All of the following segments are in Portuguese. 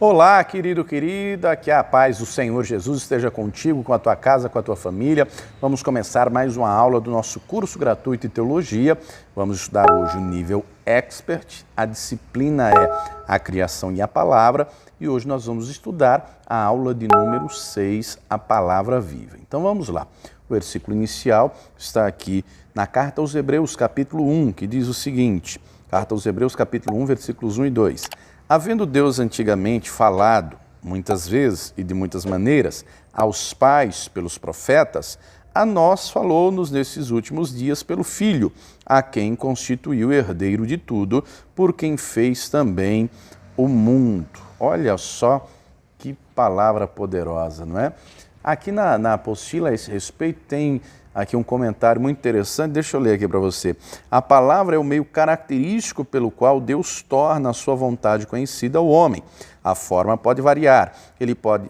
Olá, querido, querida, que a paz do Senhor Jesus esteja contigo, com a tua casa, com a tua família. Vamos começar mais uma aula do nosso curso gratuito de teologia. Vamos estudar hoje o nível Expert, a disciplina é a criação e a palavra, e hoje nós vamos estudar a aula de número 6, a palavra viva. Então vamos lá. O versículo inicial está aqui na Carta aos Hebreus, capítulo 1, que diz o seguinte, Carta aos Hebreus, capítulo 1, versículos 1 e 2. Havendo Deus antigamente falado, muitas vezes e de muitas maneiras, aos pais pelos profetas, a nós falou-nos nesses últimos dias pelo Filho, a quem constituiu herdeiro de tudo, por quem fez também o mundo. Olha só que palavra poderosa, não é? Aqui na apostila a esse respeito tem aqui um comentário muito interessante, deixa eu ler aqui para você. A palavra é o meio característico pelo qual Deus torna a sua vontade conhecida ao homem. A forma pode variar,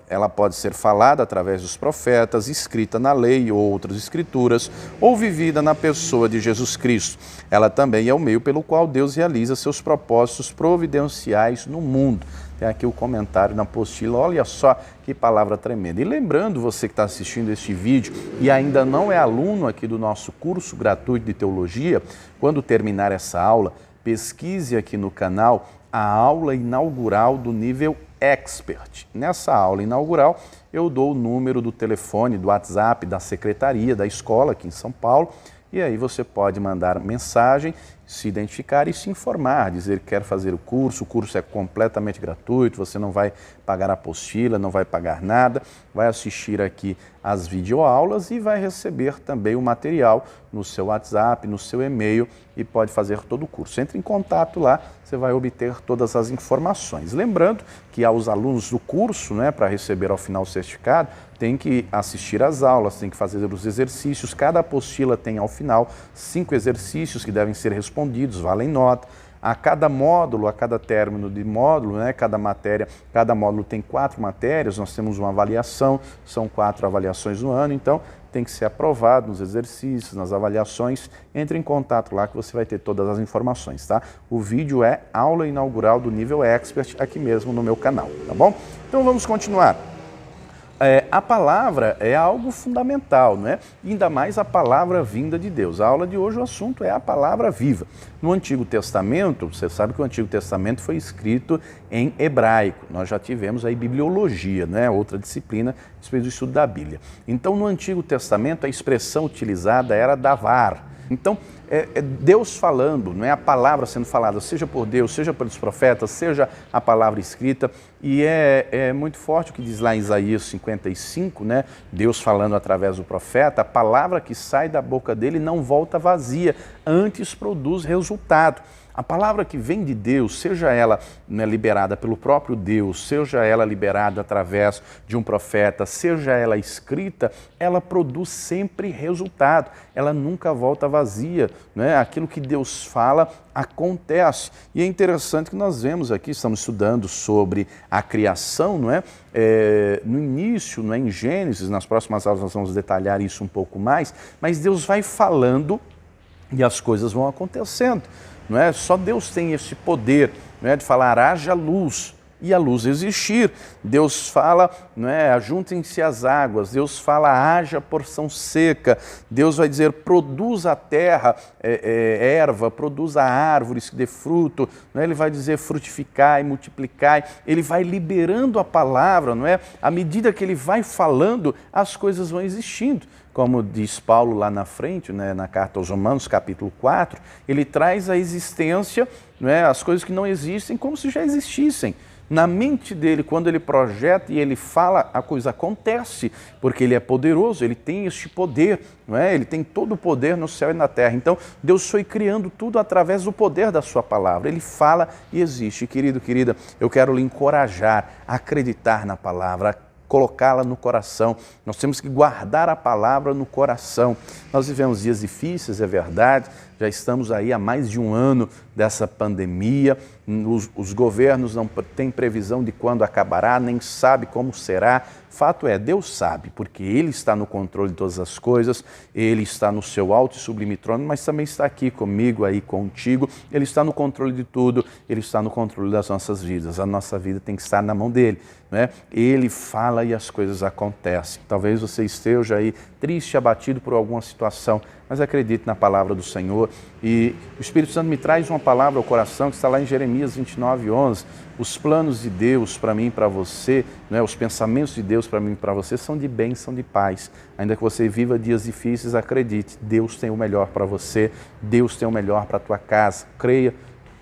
ela pode ser falada através dos profetas, escrita na lei ou outras escrituras, ou vivida na pessoa de Jesus Cristo. Ela também é o meio pelo qual Deus realiza seus propósitos providenciais no mundo. Tem aqui o comentário na apostila, olha só que palavra tremenda. E lembrando, você que está assistindo este vídeo e ainda não é aluno aqui do nosso curso gratuito de teologia, quando terminar essa aula, pesquise aqui no canal a aula inaugural do nível Expert. Nessa aula inaugural, eu dou o número do telefone, do WhatsApp, da secretaria, da escola aqui em São Paulo, e aí você pode mandar mensagem, se identificar e se informar, dizer que quer fazer o curso é completamente gratuito, você não vai pagar a apostila, não vai pagar nada, vai assistir aqui as videoaulas e vai receber também o material no seu WhatsApp, no seu e-mail e pode fazer todo o curso. Entre em contato lá, você vai obter todas as informações. Lembrando que aos alunos do curso, para receber ao final o certificado, tem que assistir às aulas, tem que fazer os exercícios. Cada apostila tem ao final 5 exercícios que devem ser respondidos, valem nota. A cada módulo, a cada término de módulo, cada matéria, cada módulo tem 4 matérias, nós temos uma avaliação, são 4 avaliações no ano, então tem que ser aprovado nos exercícios, nas avaliações. Entre em contato lá que você vai ter todas as informações, tá? O vídeo é aula inaugural do nível Expert aqui mesmo no meu canal, tá bom? Então vamos continuar. A palavra é algo fundamental, não é? Ainda mais a palavra vinda de Deus. A aula de hoje, o assunto é a palavra viva. No Antigo Testamento, você sabe que o Antigo Testamento foi escrito em hebraico. Nós já tivemos aí bibliologia, né? Outra disciplina a respeito do estudo da Bíblia. Então, no Antigo Testamento, a expressão utilizada era davar. Então, é Deus falando, não é a palavra sendo falada, seja por Deus, seja pelos profetas, seja a palavra escrita. E é muito forte o que diz lá em Isaías 55, né? Deus falando através do profeta, a palavra que sai da boca dele não volta vazia, antes produz resultado. A palavra que vem de Deus, seja ela liberada pelo próprio Deus, seja ela liberada através de um profeta, seja ela escrita, ela produz sempre resultado, ela nunca volta vazia, né? Aquilo que Deus fala acontece. E é interessante que nós vemos aqui, estamos estudando sobre a criação, não é? No início, não é? Em Gênesis, nas próximas aulas nós vamos detalhar isso um pouco mais, mas Deus vai falando e as coisas vão acontecendo. Não é? Só Deus tem esse poder, não é? De falar, haja luz, e a luz existir. Deus fala, não é? Ajuntem-se as águas. Deus fala, haja porção seca. Deus vai dizer, produza a terra erva, produza árvores que dê fruto. Não é? Ele vai dizer, frutificai, multiplicai. Ele vai liberando a palavra, não é? À medida que ele vai falando, as coisas vão existindo. Como diz Paulo lá na frente, né, na carta aos Romanos, capítulo 4, ele traz a existência, né, as coisas que não existem como se já existissem. Na mente dele, quando ele projeta e ele fala, a coisa acontece, porque ele é poderoso, ele tem este poder, não é? Ele tem todo o poder no céu e na terra. Então, Deus foi criando tudo através do poder da sua palavra. Ele fala e existe. Querido, querida, eu quero lhe encorajar a acreditar na palavra, colocá-la no coração. Nós temos que guardar a palavra no coração. Nós vivemos dias difíceis, é verdade, Já estamos aí há mais de um ano dessa pandemia, os governos não têm previsão de quando acabará, nem sabe como será. Fato é, Deus sabe, porque Ele está no controle de todas as coisas, Ele está no seu alto e sublime trono, mas também está aqui comigo, aí contigo. Ele está no controle de tudo, Ele está no controle das nossas vidas. A nossa vida tem que estar na mão dEle, né? Ele fala e as coisas acontecem. Talvez você esteja aí triste, abatido por alguma situação, mas acredite na palavra do Senhor. E o Espírito Santo me traz uma palavra ao coração que está lá em Jeremias 29:11. Os planos de Deus para mim e para você, né, os pensamentos de Deus para mim e para você são de bem, são de paz. Ainda que você viva dias difíceis, acredite, Deus tem o melhor para você, Deus tem o melhor para a tua casa, creia.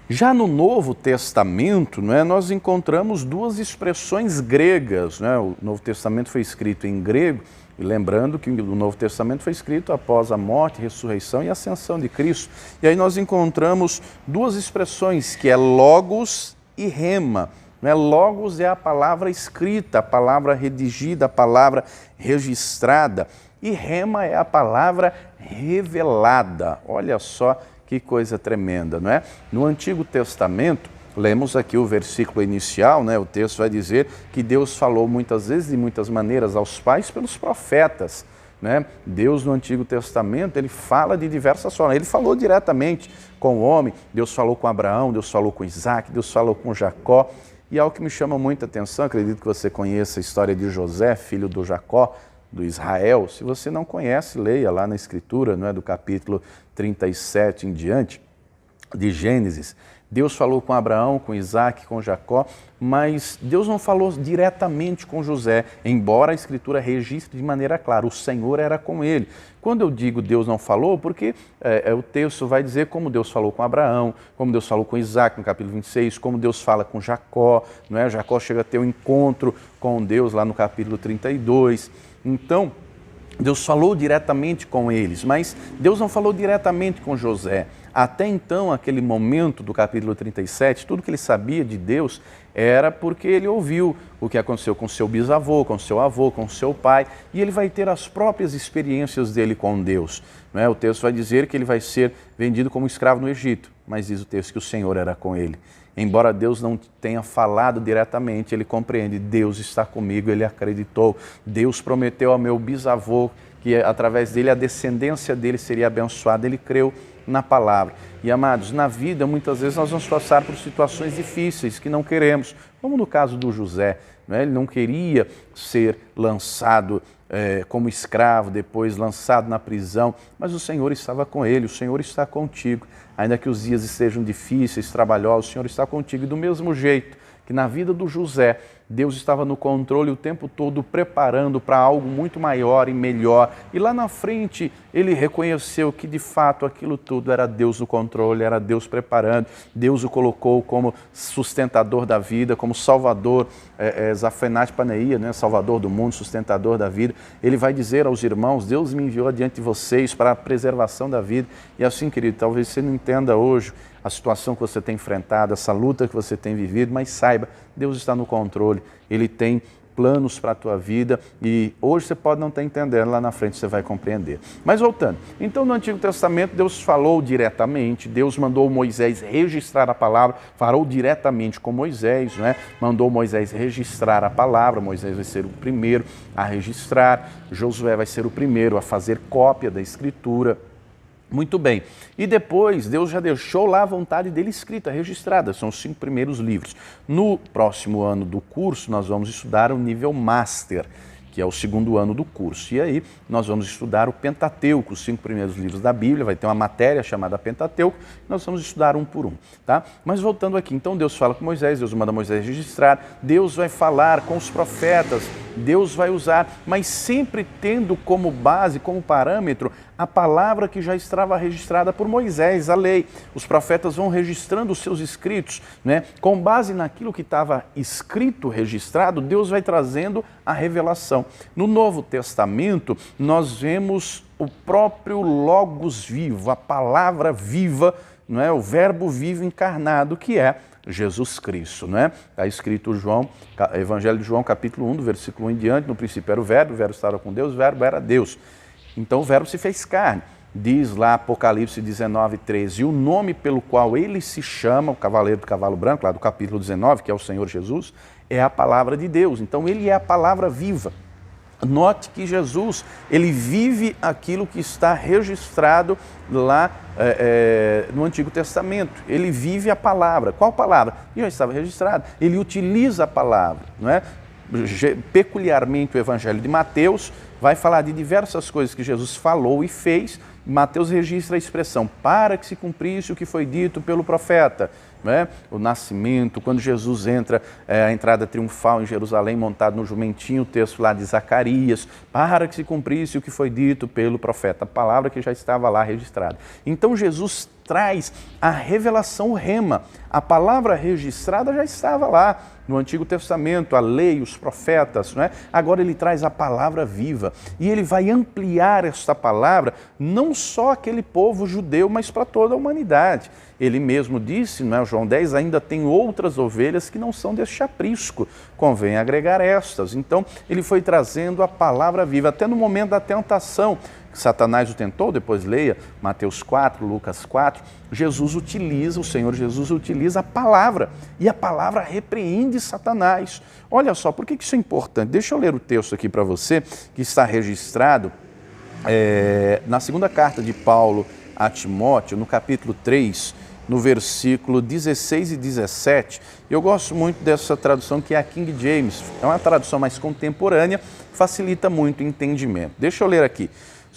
Já no Novo Testamento, né, nós encontramos duas expressões gregas. Né? O Novo Testamento foi escrito em grego, e lembrando que o Novo Testamento foi escrito após a morte, ressurreição e ascensão de Cristo. E aí nós encontramos duas expressões, que é logos e rema. Né? Logos é a palavra escrita, a palavra redigida, a palavra registrada. E rema é a palavra revelada. Olha só que coisa tremenda, não é? No Antigo Testamento, lemos aqui o versículo inicial, né? O texto vai dizer que Deus falou muitas vezes, de muitas maneiras, aos pais pelos profetas. Né? Deus no Antigo Testamento, Ele fala de diversas formas. Ele falou diretamente com o homem, Deus falou com Abraão, Deus falou com Isaac, Deus falou com Jacó. E algo que me chama muita atenção, acredito que você conheça a história de José, filho do Jacó, do Israel. Se você não conhece, leia lá na Escritura, não é, do capítulo 37 em diante, de Gênesis. Deus falou com Abraão, com Isaac, com Jacó, mas Deus não falou diretamente com José, embora a Escritura registre de maneira clara, o Senhor era com ele. Quando eu digo Deus não falou, porque o texto vai dizer como Deus falou com Abraão, como Deus falou com Isaac no capítulo 26, como Deus fala com Jacó, não é? Jacó chega a ter um encontro com Deus lá no capítulo 32. Então, Deus falou diretamente com eles, mas Deus não falou diretamente com José. Até então, aquele momento do capítulo 37, tudo que ele sabia de Deus era porque ele ouviu o que aconteceu com seu bisavô, com seu avô, com seu pai, e ele vai ter as próprias experiências dele com Deus. Não é? O texto vai dizer que ele vai ser vendido como escravo no Egito, mas diz o texto que o Senhor era com ele. Embora Deus não tenha falado diretamente, ele compreende, Deus está comigo, ele acreditou. Deus prometeu ao meu bisavô que através dele a descendência dele seria abençoada, ele creu na palavra. E amados, na vida muitas vezes nós vamos passar por situações difíceis que não queremos, como no caso do José, né? Ele não queria ser lançado como escravo, depois lançado na prisão, mas o Senhor estava com ele, o Senhor está contigo. Ainda que os dias estejam difíceis, trabalhosos, o Senhor está contigo. E do mesmo jeito que na vida do José, Deus estava no controle o tempo todo, preparando para algo muito maior e melhor. E lá na frente, ele reconheceu que de fato aquilo tudo era Deus no controle, era Deus preparando. Deus o colocou como sustentador da vida, como salvador, Zafenat Paneia, né? Salvador do mundo, sustentador da vida. Ele vai dizer aos irmãos, Deus me enviou adiante de vocês para a preservação da vida. E assim, querido, talvez você não entenda hoje a situação que você tem enfrentado, essa luta que você tem vivido, mas saiba, Deus está no controle, Ele tem planos para a tua vida e hoje você pode não estar entendendo, lá na frente você vai compreender. Mas voltando, então no Antigo Testamento Deus falou diretamente, Deus mandou Moisés registrar a palavra, falou diretamente com Moisés, né? Mandou Moisés registrar a palavra, Moisés vai ser o primeiro a registrar, Josué vai ser o primeiro a fazer cópia da Escritura. Muito bem. E depois, Deus já deixou lá a vontade dele escrita, registrada. São os 5 primeiros livros. No próximo ano do curso, nós vamos estudar o nível Master, que é o 2º ano do curso. E aí, nós vamos estudar o Pentateuco, os 5 primeiros livros da Bíblia. Vai ter uma matéria chamada Pentateuco. Nós vamos estudar um por um, tá? Mas voltando aqui, então Deus fala com Moisés, Deus manda Moisés registrar, Deus vai falar com os profetas, Deus vai usar, mas sempre tendo como base, como parâmetro, a palavra que já estava registrada por Moisés, a lei. Os profetas vão registrando os seus escritos, né? Com base naquilo que estava escrito, registrado, Deus vai trazendo a revelação. No Novo Testamento, nós vemos o próprio Logos vivo, a palavra viva, não é? O verbo vivo encarnado, que é Jesus Cristo, não é? Está escrito João, Evangelho de João, capítulo 1, do versículo 1 em diante, no princípio era o verbo estava com Deus, o verbo era Deus. Então o verbo se fez carne. diz lá Apocalipse 19:13, e o nome pelo qual ele se chama, o cavaleiro do cavalo branco, lá do capítulo 19, que é o Senhor Jesus, é a palavra de Deus. Então ele é a palavra viva. Note que Jesus, ele vive aquilo que está registrado lá no Antigo Testamento. Ele vive a palavra. Qual palavra? Já estava registrado. Ele utiliza a palavra, não é? Peculiarmente o Evangelho de Mateus vai falar de diversas coisas que Jesus falou e fez. Mateus registra a expressão, para que se cumprisse o que foi dito pelo profeta. Né? O nascimento, quando Jesus entra, a entrada triunfal em Jerusalém, montado no jumentinho, o texto lá de Zacarias, para que se cumprisse o que foi dito pelo profeta, a palavra que já estava lá registrada. Então Jesus traz a revelação rema, a palavra registrada já estava lá no Antigo Testamento, a lei, os profetas, não é? Agora ele traz a palavra viva e ele vai ampliar esta palavra não só aquele povo judeu, mas para toda a humanidade. Ele mesmo disse, não é, João 10, ainda tem outras ovelhas que não são deste aprisco, convém agregar estas. Então ele foi trazendo a palavra viva, até no momento da tentação, que Satanás o tentou, depois leia Mateus 4, Lucas 4, o Senhor Jesus utiliza a palavra, e a palavra repreende Satanás. Olha só, por que isso é importante? Deixa eu ler o texto aqui para você, que está registrado na segunda carta de Paulo a Timóteo, no capítulo 3, no versículo 16 e 17. Eu gosto muito dessa tradução, que é a King James. É uma tradução mais contemporânea, facilita muito o entendimento. Deixa eu ler aqui.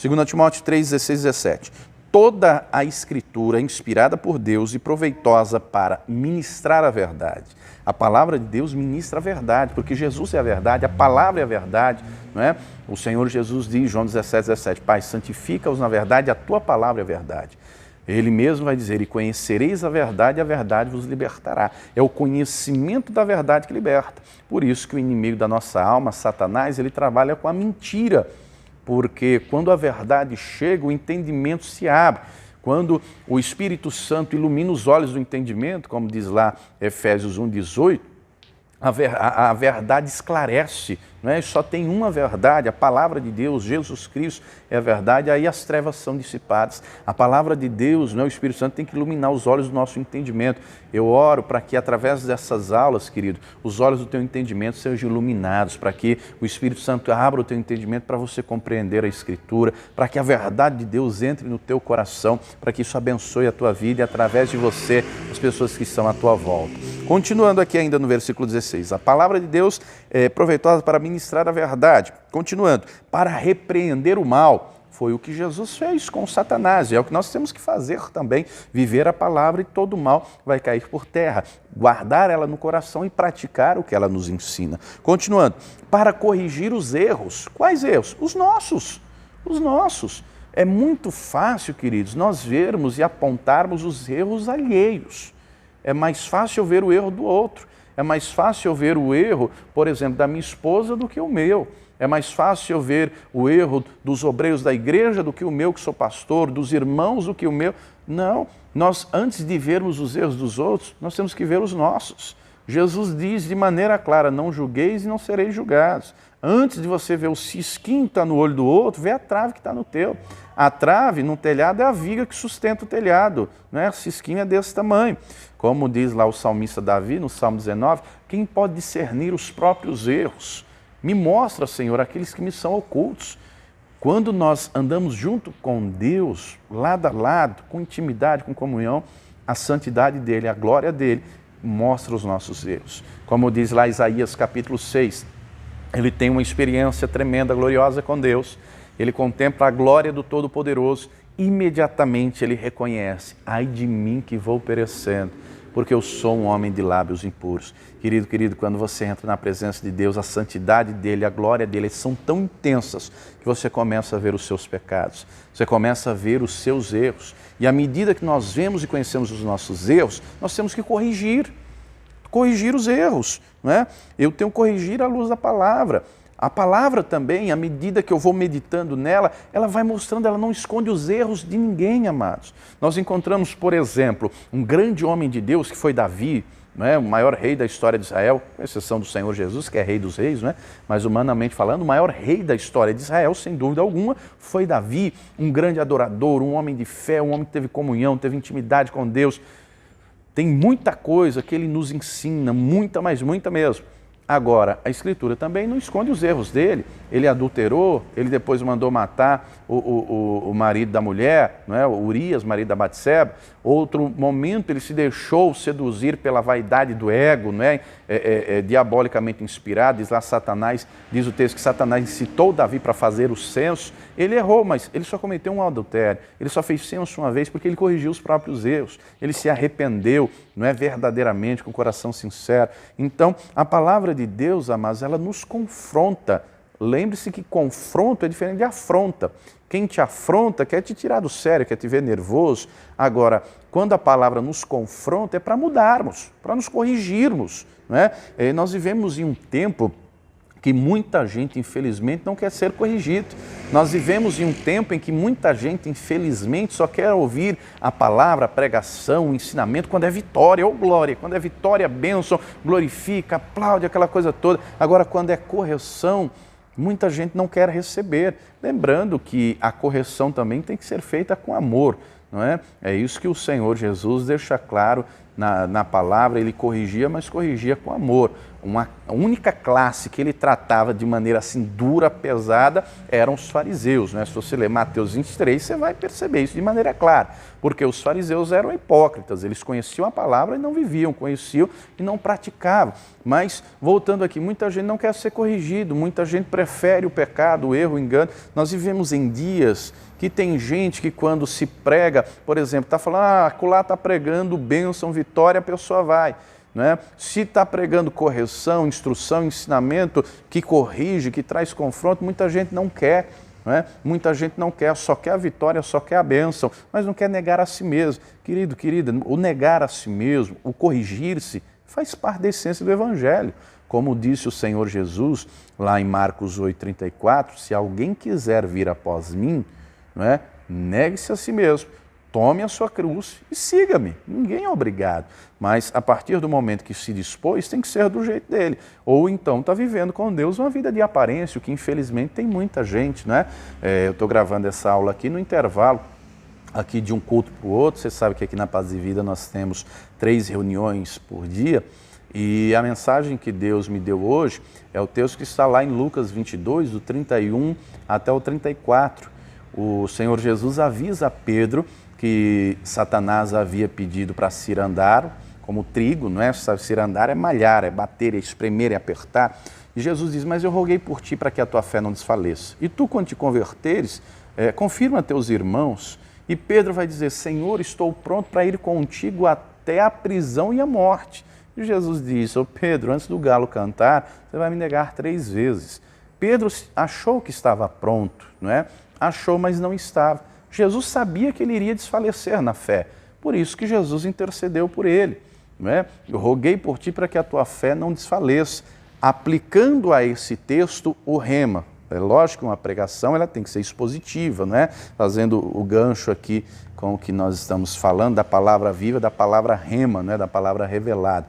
2 Timóteo 3, 16 e 17. Toda a Escritura é inspirada por Deus e proveitosa para ministrar a verdade. A palavra de Deus ministra a verdade, porque Jesus é a verdade, a palavra é a verdade, não é? O Senhor Jesus diz, João 17, 17, Pai, santifica-os na verdade, a tua palavra é a verdade. Ele mesmo vai dizer, e conhecereis a verdade vos libertará. É o conhecimento da verdade que liberta. Por isso que o inimigo da nossa alma, Satanás, ele trabalha com a mentira, porque quando a verdade chega, o entendimento se abre. Quando o Espírito Santo ilumina os olhos do entendimento, como diz lá Efésios 1:18, a verdade esclarece, não é? Só tem uma verdade, a palavra de Deus, Jesus Cristo é a verdade, aí as trevas são dissipadas. A palavra de Deus, não é? O Espírito Santo tem que iluminar os olhos do nosso entendimento. Eu oro para que através dessas aulas, querido, os olhos do teu entendimento sejam iluminados, para que o Espírito Santo abra o teu entendimento para você compreender a Escritura, para que a verdade de Deus entre no teu coração, para que isso abençoe a tua vida e através de você as pessoas que estão à tua volta. Continuando aqui ainda no versículo 16, a palavra de Deus é proveitosa para ministrar a verdade. Continuando, para repreender o mal. Foi o que Jesus fez com Satanás, e é o que nós temos que fazer também, viver a palavra e todo o mal vai cair por terra, guardar ela no coração e praticar o que ela nos ensina. Continuando, para corrigir os erros. Quais erros? Os nossos. É muito fácil, queridos, nós vermos e apontarmos os erros alheios. É mais fácil eu ver o erro do outro. É mais fácil eu ver o erro, por exemplo, da minha esposa do que o meu. É mais fácil eu ver o erro dos obreiros da igreja do que o meu, que sou pastor, dos irmãos do que o meu. Não, nós antes de vermos os erros dos outros, nós temos que ver os nossos. Jesus diz de maneira clara, não julgueis e não sereis julgados. Antes de você ver o cisquinho que está no olho do outro, vê a trave que está no teu. A trave no telhado é a viga que sustenta o telhado, né? O cisquinho é desse tamanho. Como diz lá o salmista Davi, no Salmo 19, quem pode discernir os próprios erros? Me mostra, Senhor, aqueles que me são ocultos. Quando nós andamos junto com Deus, lado a lado, com intimidade, com comunhão, a santidade dEle, a glória dEle, mostra os nossos erros. Como diz lá Isaías capítulo 6, ele tem uma experiência tremenda, gloriosa com Deus, ele contempla a glória do Todo-Poderoso, imediatamente ele reconhece, ai de mim que vou perecendo, porque eu sou um homem de lábios impuros. Querido, quando você entra na presença de Deus, a santidade dEle, a glória dEle são tão intensas que você começa a ver os seus pecados, você começa a ver os seus erros. E à medida que nós vemos e conhecemos os nossos erros, nós temos que corrigir os erros, não é? Eu tenho que corrigir à luz da palavra. A palavra também, à medida que eu vou meditando nela, ela vai mostrando, ela não esconde os erros de ninguém, amados. Nós encontramos, por exemplo, um grande homem de Deus, que foi Davi, não é? O maior rei da história de Israel, com exceção do Senhor Jesus, que é rei dos reis, não é? Mas humanamente falando, o maior rei da história de Israel, sem dúvida alguma, foi Davi, um grande adorador, um homem de fé, um homem que teve comunhão, teve intimidade com Deus. Tem muita coisa que ele nos ensina, muita, mas muita mesmo. Agora, a Escritura também não esconde os erros dele. Ele adulterou, ele depois mandou matar o marido da mulher, não é? O Urias, marido da Batseba. Outro momento ele se deixou seduzir pela vaidade do ego, não é? Diabolicamente inspirado. Diz lá Satanás, diz o texto que Satanás incitou Davi para fazer o censo. Ele errou, mas ele só cometeu um adultério. Ele só fez censo uma vez porque ele corrigiu os próprios erros. Ele se arrependeu, não é, verdadeiramente, com o coração sincero. Então, a palavra de Deus, amados, ela nos confronta. Lembre-se que confronto é diferente de afronta. Quem te afronta quer te tirar do sério, quer te ver nervoso. Agora, quando a palavra nos confronta, é para mudarmos, para nos corrigirmos, não é? Nós vivemos em um tempo que muita gente, infelizmente, não quer ser corrigido. Nós vivemos em um tempo em que muita gente, infelizmente, só quer ouvir a palavra, a pregação, o ensinamento quando é vitória ou glória. Quando é vitória, bênção, glorifica, aplaude, aquela coisa toda. Agora, quando é correção, muita gente não quer receber. Lembrando que a correção também tem que ser feita com amor, não é? É isso que o Senhor Jesus deixa claro na palavra. Ele corrigia, mas corrigia com amor. A única classe que ele tratava de maneira assim dura, pesada, eram os fariseus, né? Se você ler Mateus 23, você vai perceber isso de maneira clara, porque os fariseus eram hipócritas, eles conheciam a palavra e não viviam, conheciam e não praticavam. Mas, voltando aqui, muita gente não quer ser corrigido, muita gente prefere o pecado, o erro, o engano. Nós vivemos em dias que tem gente que quando se prega, por exemplo, está falando, acolá está pregando bênção, vitória, a pessoa vai. Não é? Se está pregando correção, instrução, ensinamento que corrige, que traz confronto, muita gente não quer. Não é? Muita gente não quer, só quer a vitória, só quer a bênção, mas não quer negar a si mesmo. Querido, querida, o negar a si mesmo, o corrigir-se, faz parte da essência do Evangelho. Como disse o Senhor Jesus, lá em Marcos 8,34, se alguém quiser vir após mim, não é? Negue-se a si mesmo. Tome a sua cruz e siga-me. Ninguém é obrigado. Mas a partir do momento que se dispôs, tem que ser do jeito dele. Ou então está vivendo com Deus uma vida de aparência, o que infelizmente tem muita gente, né? Eu estou gravando essa aula aqui no intervalo, aqui de um culto para o outro. Você sabe que aqui na Paz e Vida nós temos 3 reuniões por dia. E a mensagem que Deus me deu hoje é o texto que está lá em Lucas 22, do 31 até o 34. O Senhor Jesus avisa a Pedro que Satanás havia pedido para cirandar, como trigo, não é? Cirandar é malhar, é bater, é espremer, é apertar. E Jesus diz, mas eu roguei por ti para que a tua fé não desfaleça. E tu, quando te converteres, confirma a teus irmãos. E Pedro vai dizer, Senhor, estou pronto para ir contigo até a prisão e a morte. E Jesus diz, Pedro, antes do galo cantar, você vai me negar 3 vezes. Pedro achou que estava pronto, não é? Achou, mas não estava. Jesus sabia que ele iria desfalecer na fé, por isso que Jesus intercedeu por ele. Não é? Eu roguei por ti para que a tua fé não desfaleça, aplicando a esse texto o rema. É lógico que uma pregação ela tem que ser expositiva, não é? Fazendo o gancho aqui com o que nós estamos falando, da palavra viva, da palavra rema, não é? Da palavra revelada.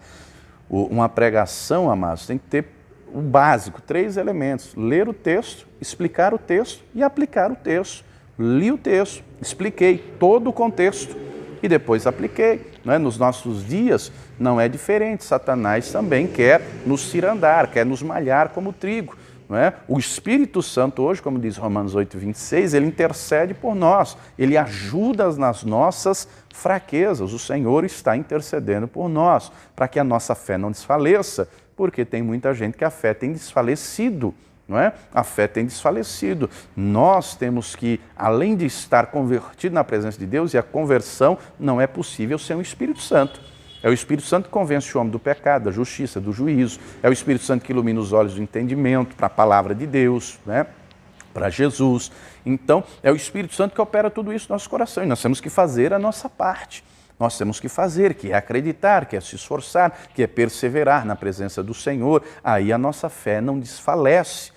Uma pregação, amados, tem que ter o básico, 3 elementos: ler o texto, explicar o texto e aplicar o texto. Li o texto, expliquei todo o contexto e depois apliquei. Não é? Nos nossos dias não é diferente. Satanás também quer nos cirandar, quer nos malhar como trigo. Não é? O Espírito Santo hoje, como diz Romanos 8,26, ele intercede por nós, ele ajuda nas nossas fraquezas. O Senhor está intercedendo por nós, para que a nossa fé não desfaleça, porque tem muita gente que a fé tem desfalecido. Não é? A fé tem desfalecido. Nós temos que, além de estar convertido na presença de Deus, e a conversão não é possível sem o Espírito Santo. É o Espírito Santo que convence o homem do pecado, da justiça, do juízo. É o Espírito Santo que ilumina os olhos do entendimento para a palavra de Deus, né? Para Jesus. Então, é o Espírito Santo que opera tudo isso no nosso coração. E nós temos que fazer a nossa parte. Nós temos que fazer, que é acreditar, que é se esforçar, que é perseverar na presença do Senhor. Aí a nossa fé não desfalece.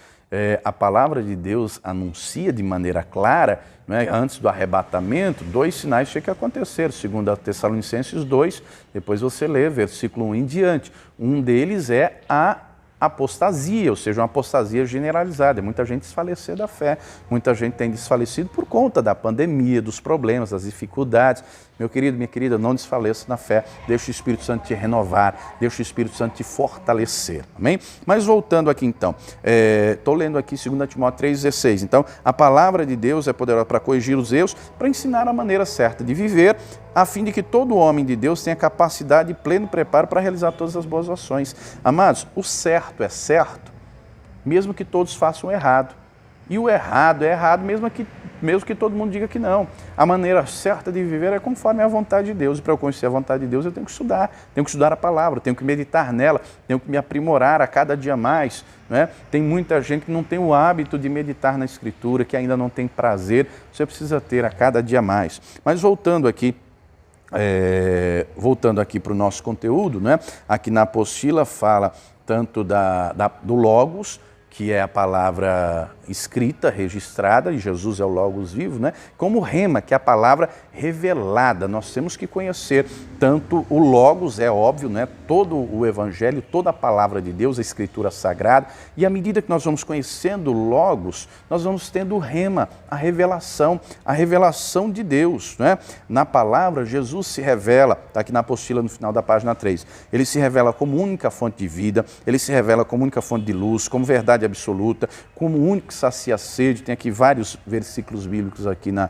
a palavra de Deus anuncia de maneira clara, né, antes do arrebatamento, 2 sinais tinham que acontecer, segundo a Tessalonicenses 2, depois você lê, versículo 1 em diante. Um deles é a apostasia, ou seja, uma apostasia generalizada. Muita gente desfalecer da fé, muita gente tem desfalecido por conta da pandemia, dos problemas, das dificuldades. Meu querido, minha querida, não desfaleça na fé, deixa o Espírito Santo te renovar, deixa o Espírito Santo te fortalecer, amém? Mas voltando aqui então, estou lendo aqui 2 Timóteo 3,16, então a palavra de Deus é poderosa para corrigir os erros, para ensinar a maneira certa de viver, a fim de que todo homem de Deus tenha capacidade e pleno preparo para realizar todas as boas ações. Amados, o certo é certo, mesmo que todos façam errado. E o errado é errado, mesmo que todo mundo diga que não. A maneira certa de viver é conforme a vontade de Deus. E para eu conhecer a vontade de Deus, eu tenho que estudar a palavra, tenho que meditar nela, tenho que me aprimorar a cada dia mais. Né? Tem muita gente que não tem o hábito de meditar na Escritura, que ainda não tem prazer, você precisa ter a cada dia mais. Mas voltando aqui para o nosso conteúdo, né? Aqui na apostila fala tanto do Logos, que é a palavra escrita, registrada, e Jesus é o Logos vivo, né? Como Rema, que é a palavra revelada. Nós temos que conhecer tanto o Logos, é óbvio, né? Todo o Evangelho, toda a palavra de Deus, a Escritura Sagrada, e à medida que nós vamos conhecendo o Logos, nós vamos tendo o Rema, a revelação de Deus, né? Na palavra, Jesus se revela, está aqui na apostila no final da página 3, ele se revela como única fonte de vida, ele se revela como única fonte de luz, como verdade absoluta, como único que sacia a sede. Tem aqui vários versículos bíblicos aqui na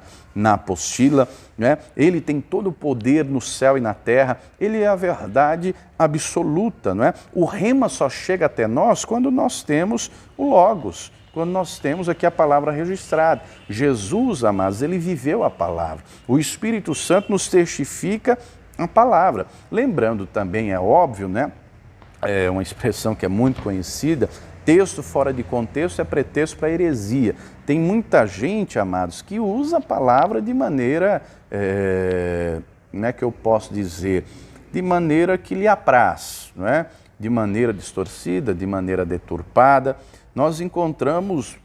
apostila, né? Ele tem todo o poder no céu e na terra, ele é a verdade absoluta, não é? O Rema só chega até nós quando nós temos o Logos, quando nós temos aqui a palavra registrada. Jesus, amados, ele viveu a palavra. O Espírito Santo nos testifica a palavra. Lembrando também, é óbvio, né? É uma expressão que é muito conhecida, texto fora de contexto é pretexto para heresia. Tem muita gente, amados, que usa a palavra de maneira, como é que eu posso dizer, de maneira que lhe apraz, não é? De maneira distorcida, de maneira deturpada. Nós encontramos,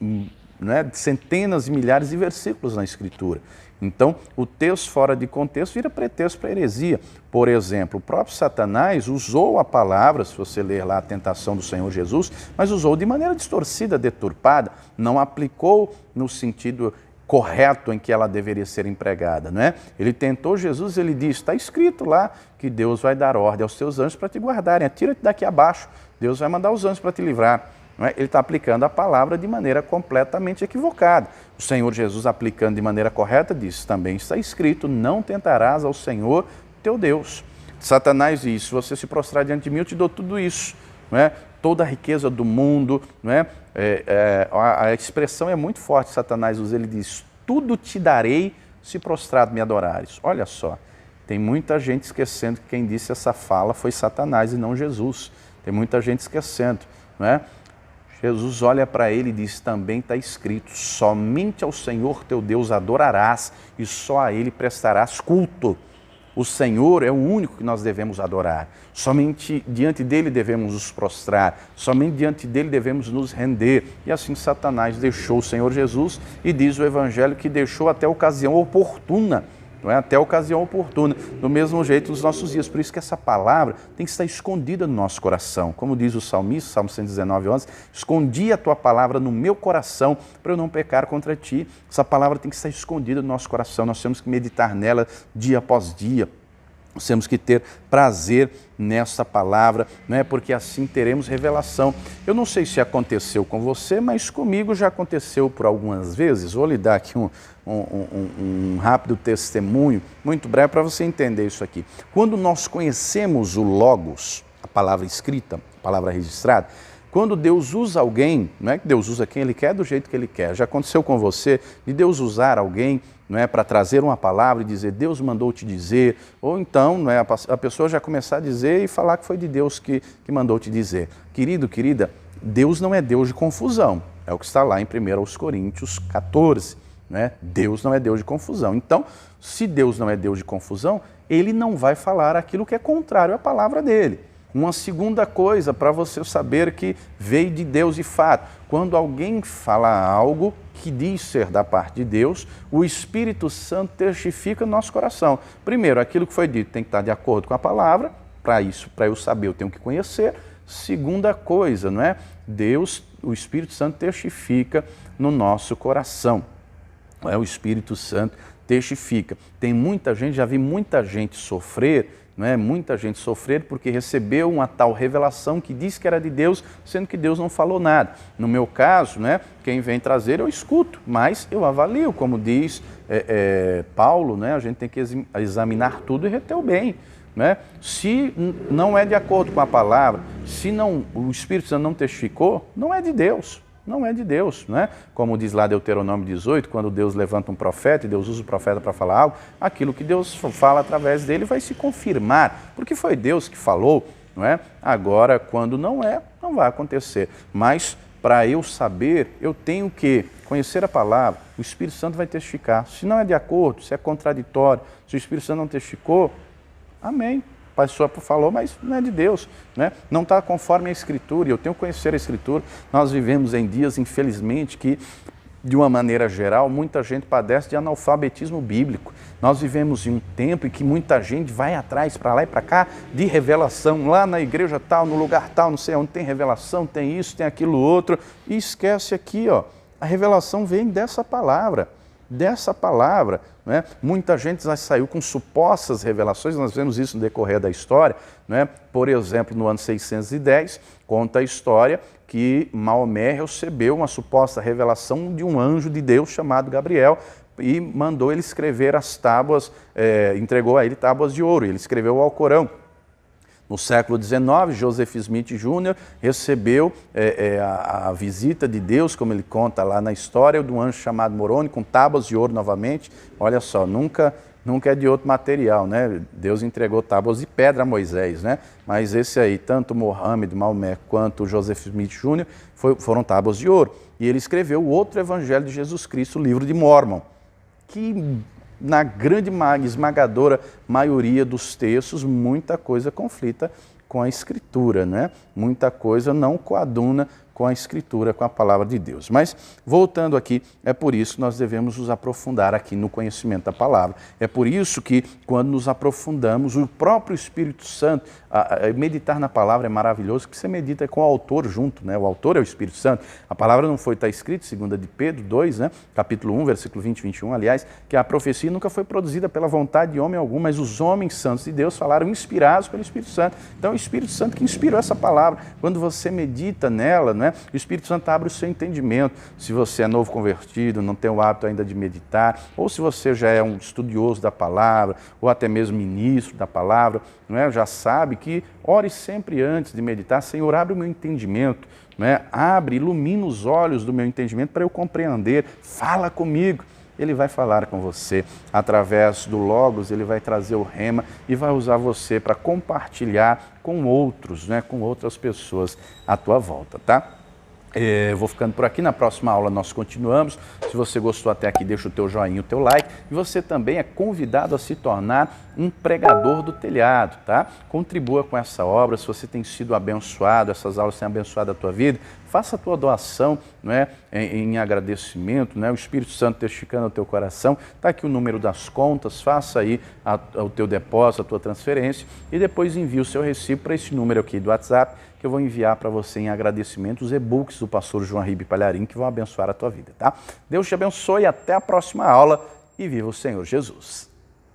né, centenas e milhares de versículos na Escritura. Então, o texto fora de contexto vira pretexto para heresia. Por exemplo, o próprio Satanás usou a palavra, se você ler lá a tentação do Senhor Jesus, mas usou de maneira distorcida, deturpada, não aplicou no sentido correto em que ela deveria ser empregada, não é? Ele tentou Jesus, ele disse, está escrito lá que Deus vai dar ordem aos teus anjos para te guardarem, atira-te daqui abaixo, Deus vai mandar os anjos para te livrar. Ele está aplicando a palavra de maneira completamente equivocada. O Senhor Jesus, aplicando de maneira correta, diz, também está escrito, não tentarás ao Senhor teu Deus. Satanás diz, se você se prostrar diante de mim, eu te dou tudo isso. Não é? Toda a riqueza do mundo. Não é? A expressão é muito forte, Satanás usa, ele diz, tudo te darei se prostrado me adorares. Olha só, tem muita gente esquecendo que quem disse essa fala foi Satanás e não Jesus. Tem muita gente esquecendo, não é? Jesus olha para ele e diz, também está escrito, somente ao Senhor teu Deus adorarás e só a Ele prestarás culto. O Senhor é o único que nós devemos adorar. Somente diante dele devemos nos prostrar, somente diante dele devemos nos render. E assim Satanás deixou o Senhor Jesus e diz o Evangelho que deixou até a ocasião oportuna, não é? Até a ocasião oportuna, do mesmo jeito nos nossos dias. Por isso que essa palavra tem que estar escondida no nosso coração. Como diz o salmista, Salmo 119:11, escondi a tua palavra no meu coração para eu não pecar contra ti. Essa palavra tem que estar escondida no nosso coração, nós temos que meditar nela dia após dia. Nós temos que ter prazer nessa palavra, né? Porque assim teremos revelação. Eu não sei se aconteceu com você, mas comigo já aconteceu por algumas vezes. Vou lhe dar aqui um rápido testemunho, muito breve, para você entender isso aqui. Quando nós conhecemos o Logos, a palavra escrita, a palavra registrada, quando Deus usa alguém, não é que Deus usa quem Ele quer do jeito que Ele quer. Já aconteceu com você de Deus usar alguém, não é, para trazer uma palavra e dizer, Deus mandou te dizer, ou então não é, a pessoa já começar a dizer e falar que foi de Deus que mandou te dizer. Querido, querida, Deus não é Deus de confusão, é o que está lá em 1 Coríntios 14, né? Deus não é Deus de confusão. Então, se Deus não é Deus de confusão, Ele não vai falar aquilo que é contrário à palavra dEle. Uma segunda coisa para você saber que veio de Deus de fato, quando alguém fala algo que diz ser da parte de Deus, o Espírito Santo testifica no nosso coração. Primeiro, aquilo que foi dito tem que estar de acordo com a palavra, para isso, para eu saber, eu tenho que conhecer. Segunda coisa, não é? Deus, o Espírito Santo testifica no nosso coração. Não é? O Espírito Santo testifica. Tem muita gente, já vi muita gente sofrer, não é? Muita gente sofrer porque recebeu uma tal revelação que diz que era de Deus, sendo que Deus não falou nada. No meu caso, né, quem vem trazer eu escuto, mas eu avalio, como diz Paulo, né, a gente tem que examinar tudo e reter o bem. Né? Se não é de acordo com a palavra, se não, o Espírito Santo não testificou, não é de Deus. Não é de Deus, né? Como diz lá Deuteronômio 18, quando Deus levanta um profeta e Deus usa o profeta para falar algo, aquilo que Deus fala através dele vai se confirmar, porque foi Deus que falou, não é? Agora, quando não é, não vai acontecer. Mas, para eu saber, eu tenho que conhecer a palavra, o Espírito Santo vai testificar. Se não é de acordo, se é contraditório, se o Espírito Santo não testificou, amém. A pessoa falou, mas não é de Deus, né? Não está conforme a Escritura, e eu tenho que conhecer a Escritura. Nós vivemos em dias, infelizmente, que, de uma maneira geral, muita gente padece de analfabetismo bíblico. Nós vivemos em um tempo em que muita gente vai atrás, para lá e para cá, de revelação, lá na igreja tal, no lugar tal, não sei onde tem revelação, tem isso, tem aquilo outro, e esquece aqui, ó, a revelação vem dessa palavra. Né? Muita gente já saiu com supostas revelações, nós vemos isso no decorrer da história, né? Por exemplo, no ano 610, conta a história que Maomé recebeu uma suposta revelação de um anjo de Deus chamado Gabriel e mandou ele escrever as tábuas, entregou a ele tábuas de ouro, e ele escreveu o Alcorão. No século XIX, Joseph Smith Jr. recebeu a visita de Deus, como ele conta lá na história, de um anjo chamado Moroni, com tábuas de ouro novamente. Olha só, nunca é de outro material, né? Deus entregou tábuas de pedra a Moisés, né? Mas esse aí, tanto Mohammed, Maomé, quanto Joseph Smith Jr. foram tábuas de ouro. E ele escreveu o outro evangelho de Jesus Cristo, o livro de Mórmon, que, na grande esmagadora maioria dos textos, muita coisa conflita com a Escritura, né? Muita coisa não coaduna com a Escritura, com a palavra de Deus. Mas, voltando aqui, é por isso que nós devemos nos aprofundar aqui no conhecimento da palavra. É por isso que, quando nos aprofundamos, o próprio Espírito Santo, meditar na palavra é maravilhoso, porque você medita com o autor junto, né? O autor é o Espírito Santo. A palavra não foi, está escrito, 2 de Pedro 2, né? Capítulo 1, versículo 20 e 21, aliás, que a profecia nunca foi produzida pela vontade de homem algum, mas os homens santos de Deus falaram inspirados pelo Espírito Santo. Então, é o Espírito Santo que inspirou essa palavra. Quando você medita nela, né? O Espírito Santo abre o seu entendimento. Se você é novo convertido, não tem o hábito ainda de meditar, ou se você já é um estudioso da palavra, ou até mesmo ministro da palavra, não é? Já sabe que ore sempre antes de meditar. Senhor, abre o meu entendimento, não é? Abre, ilumina os olhos do meu entendimento para eu compreender. Fala comigo. Ele vai falar com você através do Logos, ele vai trazer o rema e vai usar você para compartilhar com outros, né? Com outras pessoas à tua volta, tá? Vou ficando por aqui, na próxima aula nós continuamos. Se você gostou até aqui, deixa o teu joinha, o teu like. E você também é convidado a se tornar um pregador do telhado, tá? Contribua com essa obra. Se você tem sido abençoado, essas aulas têm abençoado a tua vida, faça a tua doação, não é? em agradecimento, né? O Espírito Santo testificando ao teu coração. Está aqui o número das contas, faça aí o teu depósito, a tua transferência e depois envie o seu recibo para esse número aqui do WhatsApp, que eu vou enviar para você em agradecimento os e-books do pastor João Ribe Palharim, que vão abençoar a tua vida, tá? Deus te abençoe, até a próxima aula e viva o Senhor Jesus.